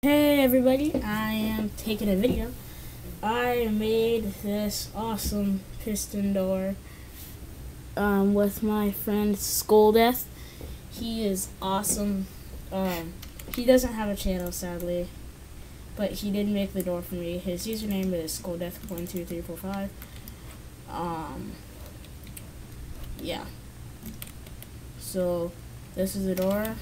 Hey everybody, I am taking a video. I made this awesome piston door with my friend Skulldeath. He is awesome. He doesn't have a channel sadly, but he did make the door for me. His username is Skulldeath12345. Yeah. So this is the door.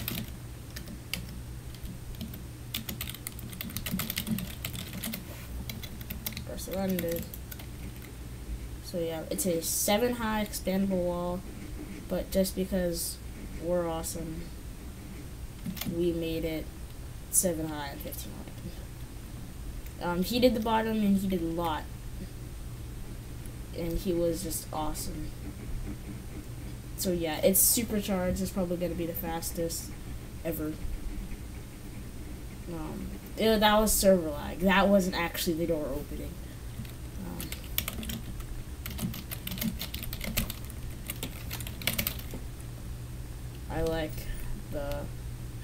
Surrendered. So yeah, it's a 7 high expandable wall, but just because we're awesome, we made it 7 high and 15 high. He did the bottom and he did a lot, and he was just awesome. So yeah, it's supercharged. It's probably gonna be the fastest ever. That was server lag. That wasn't actually the door opening.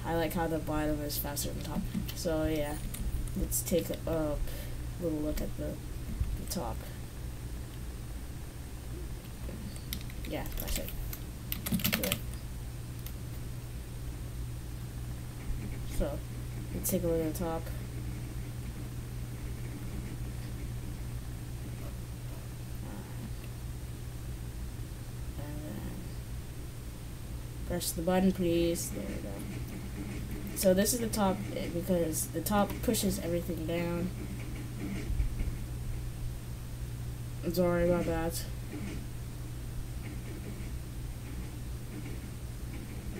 I like how the bottom is faster than top. So yeah, let's take a little look at the top. Yeah, press it. Do it. So let's take a look at the top. Press the button, please. There we go. So this is the top because the top pushes everything down. I'm sorry about that.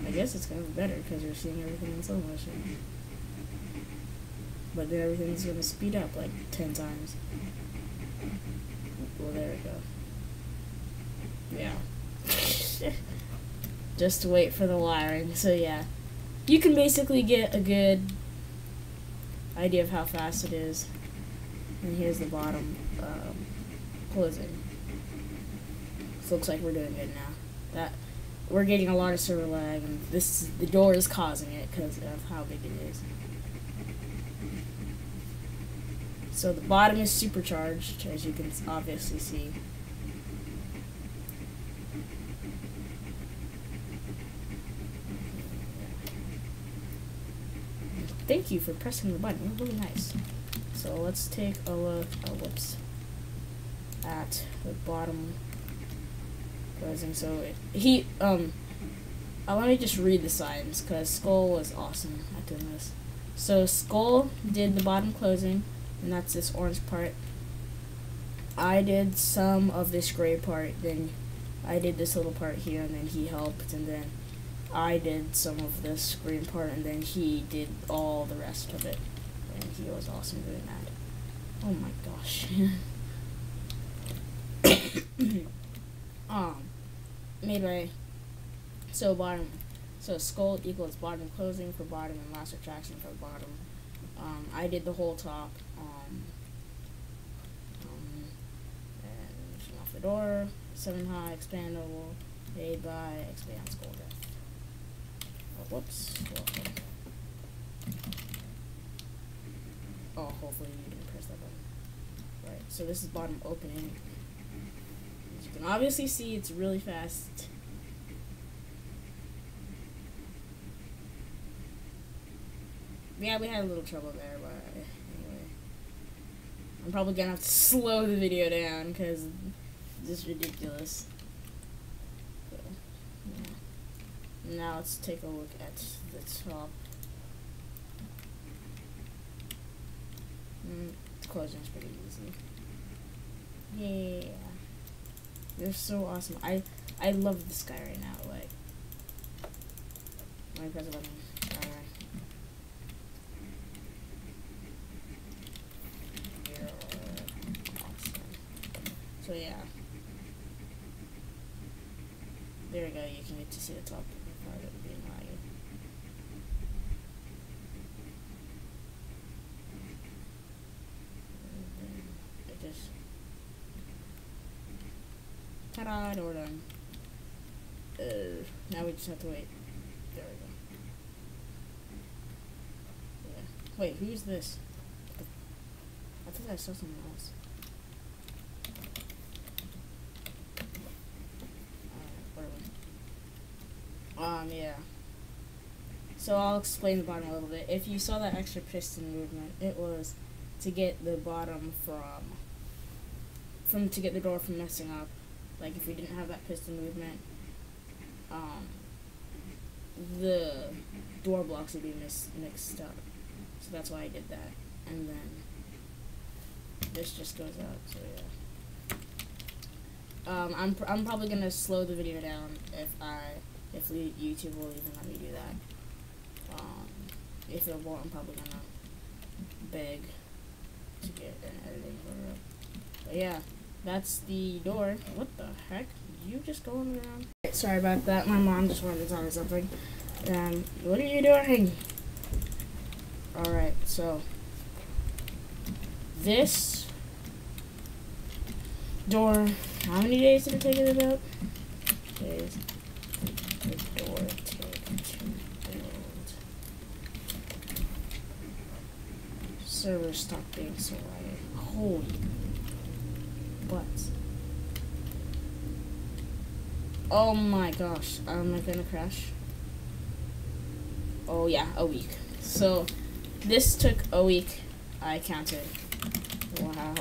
I guess it's kind of better because you're seeing everything in slow motion. But then everything's gonna speed up like 10 times. Well, there we go. Yeah. Just to wait for the wiring. So yeah, you can basically get a good idea of how fast it is. And here's the bottom closing. So looks like we're doing good now. That we're getting a lot of server lag, and the door is causing it because of how big it is. So the bottom is supercharged, as you can obviously see. Thank you for pressing the button. Really nice. So let's take a look. Oh, whoops. At the bottom closing. So let me just read the signs because Skull was awesome at doing this. So Skull did the bottom closing, and that's this orange part. I did some of this gray part. Then I did this little part here, and then he helped, and then I did some of this green part, and then he did all the rest of it, and he was awesome doing that. Oh my gosh. Made by so skull equals bottom closing for bottom and last retraction for bottom. I did the whole top. And turn off the door. 7 high expandable, made by Expand Skulldeath. Oh, whoops. Oh, hopefully you didn't press that button. Right, so this is bottom opening. As you can obviously see, it's really fast. Yeah, we had a little trouble there, but anyway. I'm probably gonna have to slow the video down because this is ridiculous. So, yeah. Now let's take a look at the top. The closing's pretty easy. Yeah. They're so awesome. I love this guy right now. Like, let me press the button. Alright. Awesome. So yeah. There we go. You can get to see the top without it being laggy. It just ta-da, door done. Now we just have to wait. There we go. Yeah. Wait, who's this? I thought I saw someone else. Alright, yeah. So I'll explain the bottom a little bit. If you saw that extra piston movement, it was to get the bottom to get the door from messing up. Like if you didn't have that piston movement, the door blocks would be mixed up. So that's why I did that. And then this just goes out. So yeah. I'm probably gonna slow the video down if YouTube will even let me do that. If it won't, I'm probably gonna beg to get an editing order up. But yeah, that's the door. What the heck? Did you just go on the ground? Sorry about that. My mom just wanted to tell me something. What are you doing? Alright, so this door, how many days did it take it to build? Days. The door take to build. Server stopped being so right. Holy butts. Oh my gosh. Am I gonna crash? Oh yeah, a week. So this took a week. I counted. Wow.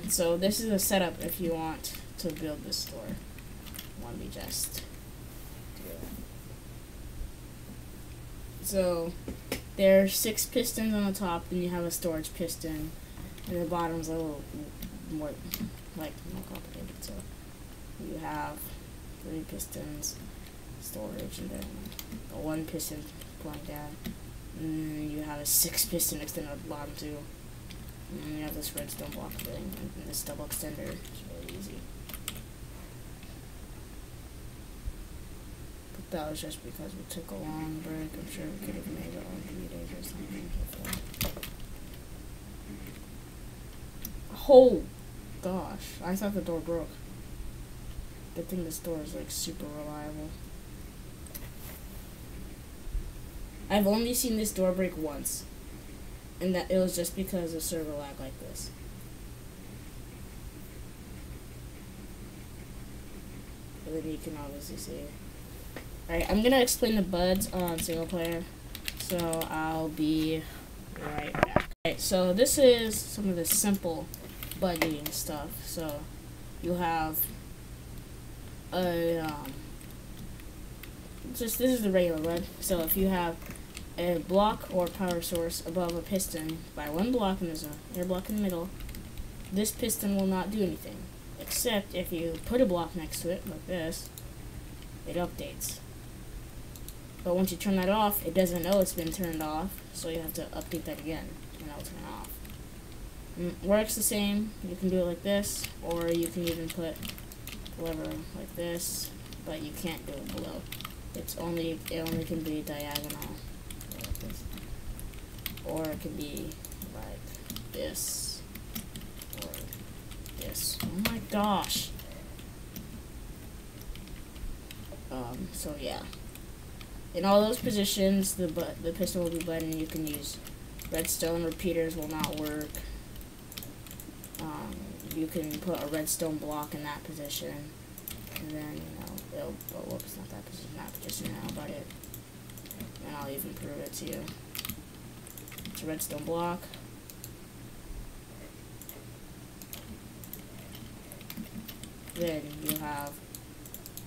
So this is a setup if you want to build this store. Let me just do it. So there's 6 pistons on the top, then you have a storage piston, and the bottom's a little more complicated. So you have 3 pistons, storage, and then a 1 piston going down. And then you have a 6 piston extender at the bottom too. And then you have this redstone block thing and this double extender. It's really easy. But that was just because we took a long break. I'm sure we could have made it on 3 days or something. Oh gosh, I thought the door broke. Good thing this door is like super reliable. I've only seen this door break once, and that it was just because of server lag like this. But then you can obviously see it. Alright, I'm gonna explain the buds on single player, so I'll be right back. Alright, so this is some of the simple bud eating stuff. So you have a this is the regular bud. So if you have a block or power source above a piston by 1 block and there's an air block in the middle, this piston will not do anything, except if you put a block next to it like this, it updates. But once you turn that off, it doesn't know it's been turned off, so you have to update that again and it'll turn off. Works the same. You can do it like this, or you can even put the lever like this, but you can't do it below. It only can be diagonal, like this, or it can be like this, or this. Oh my gosh. So yeah, in all those positions, the piston will be button. You can use redstone. Repeaters will not work. You can put a redstone block in that position, and then it'll. Oh, whoops, not that position. That position now, but it. And I'll even prove it to you. It's a redstone block. Then you have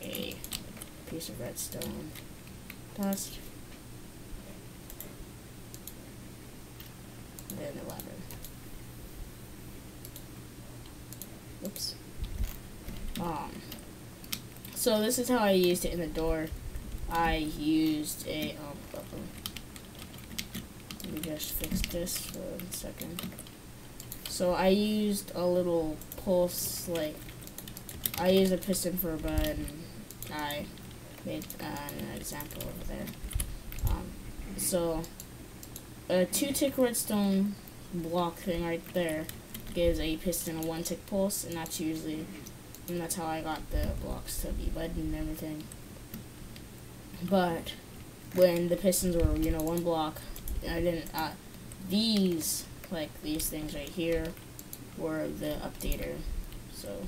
a piece of redstone dust. And then the lever. Oops. So this is how I used it in the door. I used a let me just fix this for a second. So I used a little pulse, like I used a piston for a bud, and I made an example over there. So a 2-tick redstone block thing right there gives a piston a 1-tick pulse, and that's how I got the blocks to be bud and everything. But when the pistons were 1 block, I didn't, these, like these things right here, were the updater. So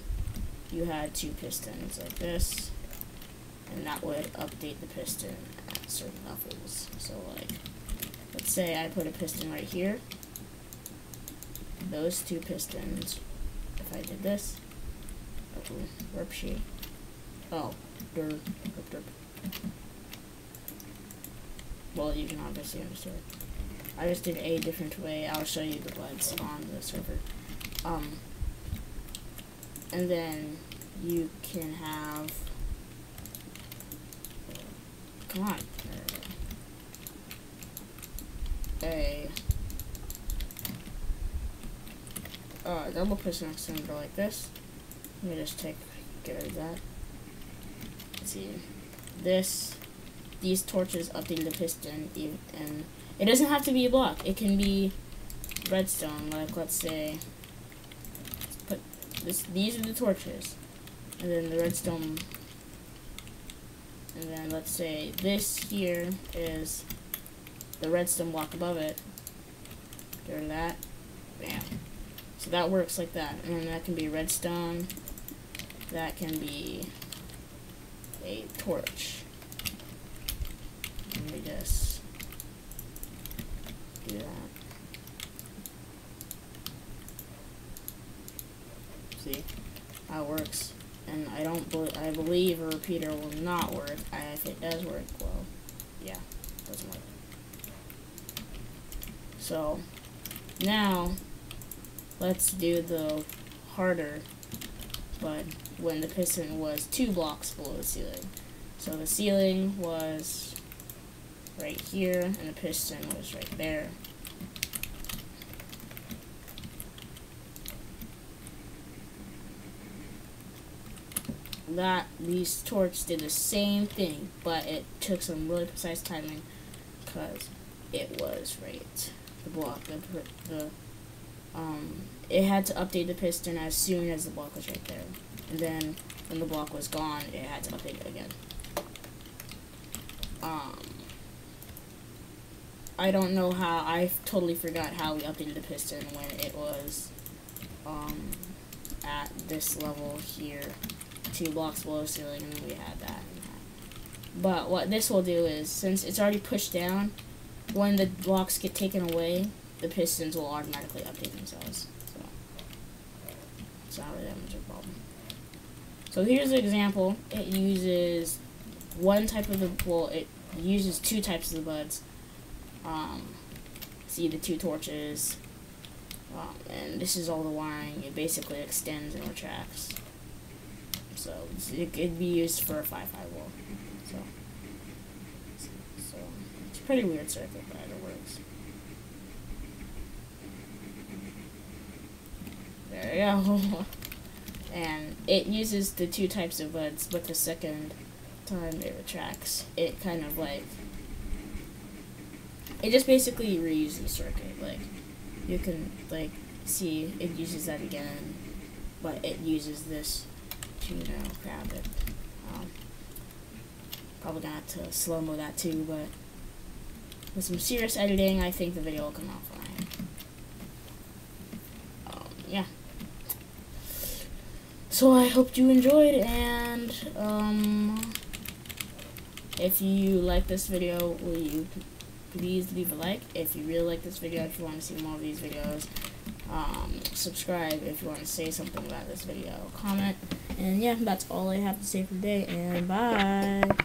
you had 2 pistons like this, and that would update the piston at certain levels. So like, let's say I put a piston right here. Those 2 pistons, if I did this, derp. Well, you can obviously understand. I just did a different way. I'll show you the buds on the server. And then you can have, come on, a double piston extender like this. Let me just get rid of that. Let's see, these torches update the piston, and it doesn't have to be a block. It can be redstone. Like, let's say, put this. These are the torches, and then the redstone. And then let's say this here is the redstone block above it. Get rid of that. Bam. So that works like that. And then that can be redstone. That can be a torch. Let me just do that. See how it works. And I believe a repeater will not work. If it does work, well, yeah, it doesn't work. So now let's do the harder, but when the piston was 2 blocks below the ceiling. So the ceiling was right here, and the piston was right there. These torches did the same thing, but it took some really precise timing because it was right. The block, it had to update the piston as soon as the block was right there, and then when the block was gone, it had to update it again. I don't know how. I totally forgot how we updated the piston when it was at this level here, 2 blocks below ceiling, and then we had that and that. But what this will do is, since it's already pushed down, when the blocks get taken away, the pistons will automatically update themselves. So it's not really that much of a problem. So here's an example. It uses one type of it uses 2 types of the buds. See the 2 torches, and this is all the wiring. It basically extends and retracts. So it could be used for a 5-5 wall. So it's a pretty weird circuit, but it works. There you go. And it uses the 2 types of buds, but the second time it retracts, it kind of like, it just basically reuses the circuit. Like, you can like see it uses that again, but it uses this to grab it. Probably gonna have to slow-mo that too, but with some serious editing, I think the video will come out fine. Yeah. So I hope you enjoyed, and if you like this video, will you please leave a like? If you really like this video, if you want to see more of these videos, subscribe if you want to say something about this video, comment, and yeah, that's all I have to say for today, and bye.